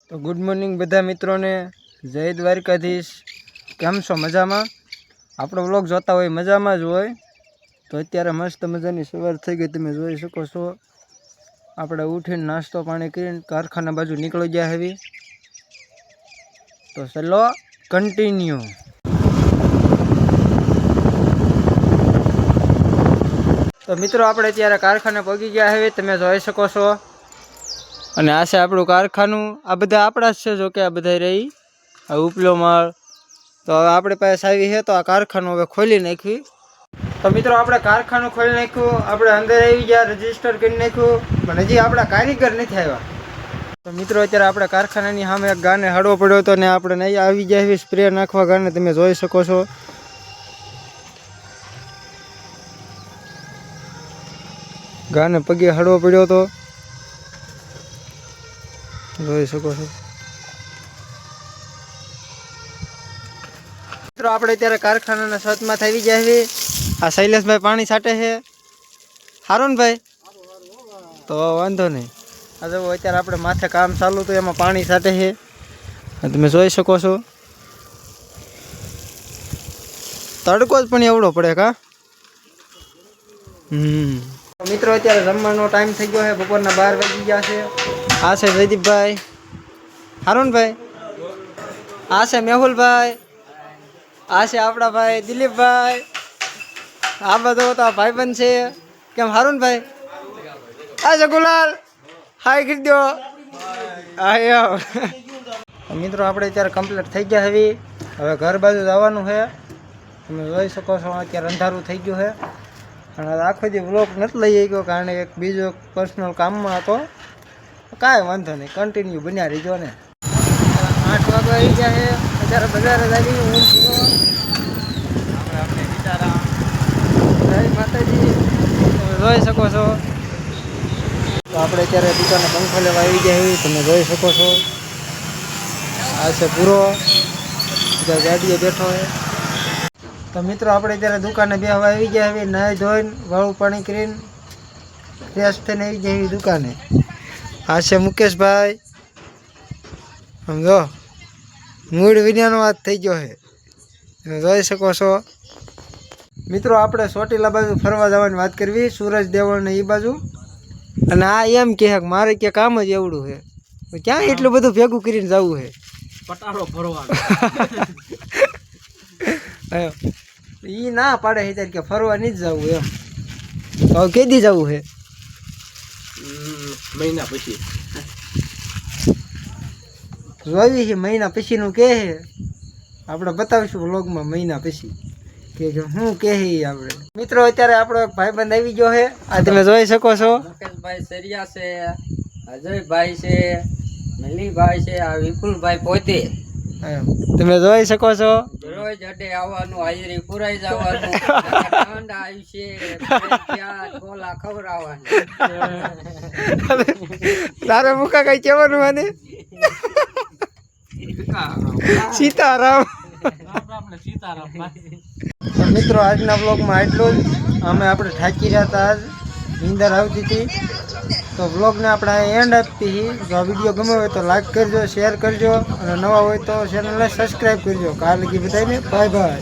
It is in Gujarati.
તો ગુડ મોર્નિંગ બધા મિત્રોને, જય દ્વારકાધીશ। કેમ છો? મજામાં? આપણો વ્લોગ જોતા હોય મજામાં જ હોય। તો અત્યારે મસ્ત મજાની સવાર થઈ ગઈ, તમે જોઈ શકો છો। આપણે ઉઠીને નાસ્તો પાણી કરીને કારખાના બાજુ નીકળી ગયા હેવી। તો ચલો કન્ટિન્યુ। તો મિત્રો આપણે અત્યારે કારખાને પહોંચી ગયા હેવી, તમે જોઈ શકો છો। અને આ છે આપણું કારખાનું। આ બધા આપણા જ છે, જો કે આ બધા રહી આ ઉપલો માળ। તો હવે આપણે પાસે આવી છે, તો આ કારખાનું હવે ખોલી નાખવી। તો મિત્રો આપણે કારખાનું ખોલી નાખ્યું, આપણે અંદર આવી ગયા, રજીસ્ટર કરી નાખ્યું, પણ હજી આપણા કારીગર નથી આવ્યા। તો મિત્રો અત્યારે આપણે કારખાનાની સામે એક ગાને હડવો પડ્યો હતો ને આપણે નહીં આવી ગયા એવી સ્પ્રે નાખવા ગાને, તમે જોઈ શકો છો। ગાને પગે હડવો પડ્યો હતો, જોઈ શકો છો। મિત્રો આપણે અત્યારે કારખાનાના છતમાં આવી ગયા છે। આ શૈલેષભાઈ પાણી છાંટે છે, સારું ને ભાઈ? તો વાંધો નહીં। આ જો અત્યારે આપણે માથે કામ ચાલુ હતું, એમાં પાણી છાંટે છે, તમે જોઈ શકો છો। તડકો જ પણ એવડો પડે કા। મિત્રો અત્યારે જમવાનો ટાઈમ થઈ ગયો છે, બપોરના 12 વાગી ગયા છે। આ છે જયદીપભાઈ, હારું ભાઈ? આ છે મેહુલભાઈ, આ છે આપણા ભાઈ દિલીપભાઈ, આ બધો તો ભાઈબંધ છે। કેમ હારું ભાઈ? આ છે ગુલાલ, હાય કરી દો। મિત્રો આપણે અત્યારે કમ્પ્લીટ થઈ ગયા હવે ઘર બાજુ જવાનું છે, તમે જોઈ શકો છો। અત્યારે અંધારું થઈ ગયું છે અને આખો દી વ્લોગ નથી લઈ ગયો, કારણ એક બીજો પર્સનલ કામમાં હતો। કાંઈ વાંધો નહીં, કન્ટિન્યુ બન્યા રહીજો ને। 8 વાગવા આવી ગયા છે, અત્યારે બજારે આવી ઊંઘ પૂરો। જય માતાજી, તમે જોઈ શકો છો। તો આપણે અત્યારે દુકાને પંખો લેવા આવી ગયા એવી, તમે જોઈ શકો છો। આ છે પૂરો, બધા ગાડીએ બેઠો છે। તો મિત્રો આપણે અત્યારે દુકાને બેસવા આવી ગયા એવી, નાહી ધોઈને વાળું પાણી કરીને ફ્રેશ થઈને આવી ગયા એવી દુકાને। આ છે મુકેશભાઈ, સમજો મૂળ વિદ્યાનો વાત થઈ ગયો છે, તમે જોઈ શકો છો। મિત્રો આપણે ચોટીલા બાજુ ફરવા જવાની વાત કરવી, સૂરજ દેવળ ને એ બાજુ। અને આ એમ કહે કે મારે કે કામ જ એવડું છે, ક્યાં એટલું બધું ભેગું કરીને જવું છે? પટારો ફરવાનો એ ના પાડે છે ત્યારે કે ફરવા નહીં જ જવું એમ। તો કેદી જવું છે? મહિના પછી જોઈ છે, મહિના પછીનું કહે છે, આપણે બતાવીશું વ્લોગમાં મહિના પછી કે શું કહે આપણે। મિત્રો અત્યારે આપણો એક ભાઈબંધ આવી ગયો છે, આ તમે જોઈ શકો છો। મુકેશભાઈ સરિયા છે, અજયભાઈ છે, મલીભાઈ છે, આ વિપુલભાઈ પોતે, તમે જોઈ શકો છો। રોજ અડે આવવાનું, હાજરી પુરાઈ જવાનું, ઠંડા આવશે, ગોલા ખવડાવવાનું। તારે મુકા કઈ કહેવાનું મને? સીતારામ। મિત્રો આજના બ્લોગમાં એટલું જ। આપણે થાકી રહ્યા હતા, આજ નીંદર આવતી હતી, તો બ્લોગને આપણે એન્ડ આપી। જો આ વિડીયો ગમે હોય તો લાઈક કરજો, શેર કરજો, અને નવા હોય તો ચેનલને સબસ્ક્રાઈબ કરજો। કાલે બધાને બાય બાય।